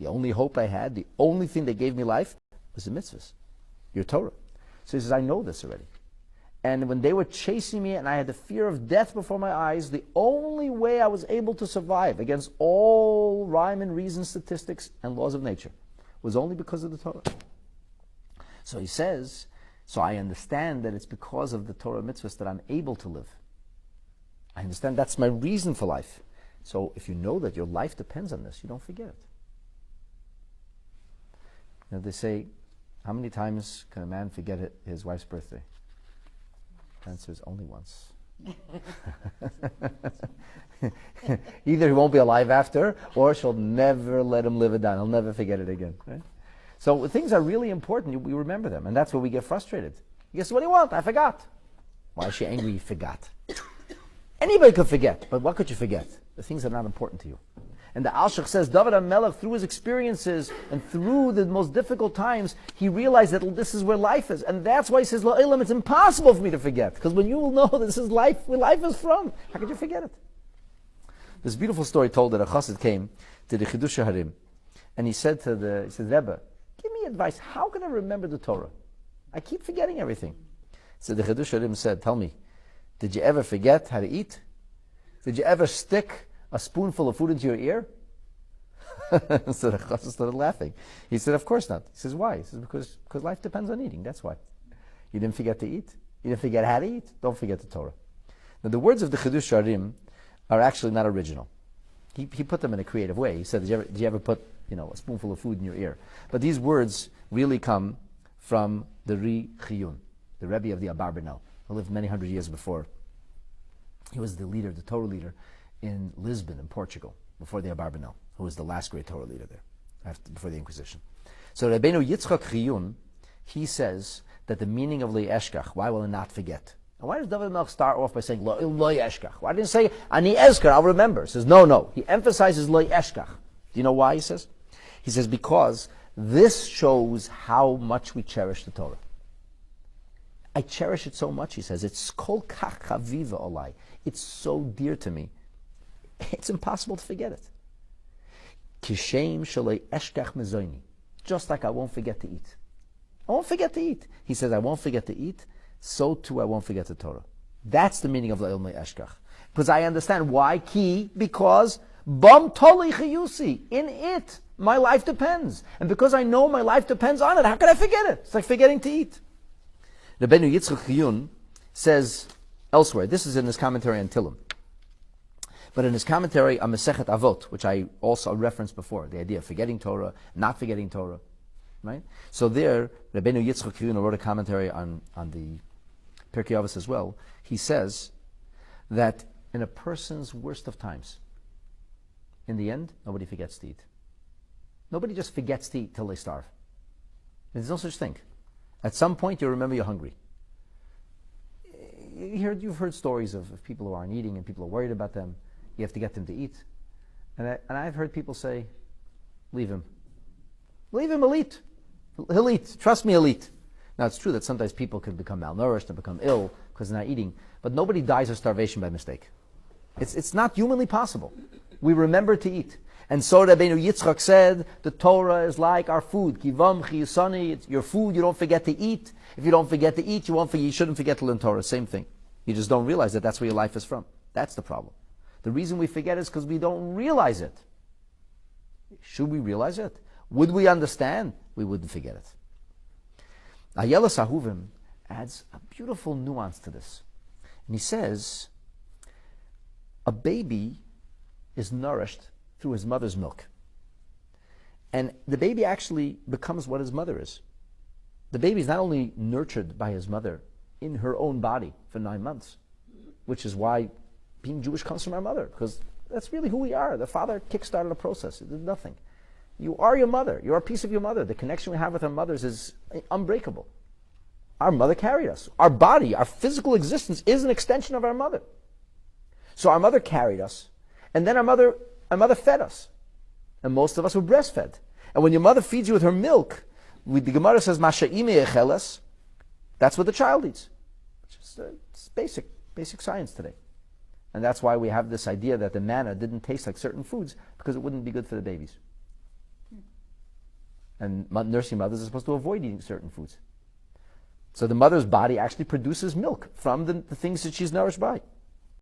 The only hope I had, the only thing that gave me life was the mitzvahs, your Torah. So he says, I know this already. And when they were chasing me and I had the fear of death before my eyes, the only way I was able to survive against all rhyme and reason, statistics, and laws of nature was only because of the Torah. So he says, so I understand that it's because of the Torah mitzvahs that I'm able to live. I understand that's my reason for life. So if you know that your life depends on this, you don't forget it. You know, they say, how many times can a man forget his wife's birthday? The answer is only once. Either he won't be alive after, or she'll never let him live it down. He'll never forget it again. Right? So things are really important. We remember them, and that's where we get frustrated. Guess what do you want? I forgot. Why is she angry? You forgot. Anybody could forget, but what could you forget? The things that are not important to you. And the Alshach says, David HaMelech, through his experiences and through the most difficult times, he realized that this is where life is. And that's why he says, Lo'elam, it's impossible for me to forget. Because when you will know this is life, where life is from, how could you forget it? This beautiful story told that a chassid came to the Chidush Harim, and he said, Rebbe, give me advice. How can I remember the Torah? I keep forgetting everything. So the Chidush Harim said, tell me, did you ever forget how to eat? Did you ever stick a spoonful of food into your ear? So the chassid started laughing. He said, of course not. He says, why? He says, because life depends on eating. That's why. You didn't forget to eat. You didn't forget how to eat. Don't forget the Torah. Now the words of the Chidush Harim are actually not original. He put them in a creative way. He said, did you ever put a spoonful of food in your ear? But these words really come from the Ri Chiyun, the Rebbe of the Abarbanel, who lived many hundred years before. He was the leader, the Torah leader, in Lisbon, in Portugal, before the Abarbanel, who was the last great Torah leader there, before the Inquisition. So Rabbeinu Yitzchak Chiyun, he says that the meaning of Lo Eshkach, why will I not forget? And why does David HaMelech start off by saying Lo Eshkach? Why didn't he say Ani Ezker, I'll remember? He says, no. He emphasizes Lo Eshkach. Do you know why he says? He says, because this shows how much we cherish the Torah. I cherish it so much, he says. It's kol kach chaviva olai. It's so dear to me. It's impossible to forget it. Kishem shalei eshkach mezoini. Just like I won't forget to eat. I won't forget to eat. He says, I won't forget to eat, so too I won't forget the Torah. That's the meaning of La'ilmei Eshkach. Because I understand why. Because Bam Toli Chiyusi. In it, my life depends. And because I know my life depends on it, how can I forget it? It's like forgetting to eat. Rabbeinu Yitzchak Chiyun says elsewhere, this is in his commentary on Tillim, but in his commentary on Masechet Avot, which I also referenced before, the idea of forgetting Torah, not forgetting Torah, right? So there, Rabbeinu Yitzchak Chiyun wrote a commentary on the Pirkei Avos as well. He says that in a person's worst of times, in the end, nobody forgets to eat. Nobody just forgets to eat till they starve. There's no such thing. At some point, you remember you're hungry. You've heard stories of people who aren't eating and people are worried about them. You have to get them to eat. And I've heard people say, leave him. Leave him, he'll eat. He'll eat. Trust me, he'll eat. Now, it's true that sometimes people can become malnourished and become ill because they're not eating, but nobody dies of starvation by mistake. It's not humanly possible. We remember to eat. And so Rabbeinu Yitzchak said, the Torah is like our food. Kivam chiyusani, it's your food, you don't forget to eat. If you don't forget to eat, you shouldn't forget to learn Torah. Same thing. You just don't realize that that's where your life is from. That's the problem. The reason we forget is because we don't realize it. Should we realize it? Would we understand? We wouldn't forget it. Ayala Sahuvim adds a beautiful nuance to this. And he says, a baby is nourished through his mother's milk. And the baby actually becomes what his mother is. The baby is not only nurtured by his mother in her own body for 9 months, which is why being Jewish comes from our mother, because that's really who we are. The father kickstarted a process. It did nothing. You are your mother. You're a piece of your mother. The connection we have with our mothers is unbreakable. Our mother carried us. Our body, our physical existence is an extension of our mother. So our mother carried us, and then our mother fed us. And most of us were breastfed. And when your mother feeds you with her milk, the Gemara says, Masha'ime echeles, that's what the child eats. It's basic science today. And that's why we have this idea that the manna didn't taste like certain foods, because it wouldn't be good for the babies. And nursing mothers are supposed to avoid eating certain foods. So the mother's body actually produces milk from the things that she's nourished by.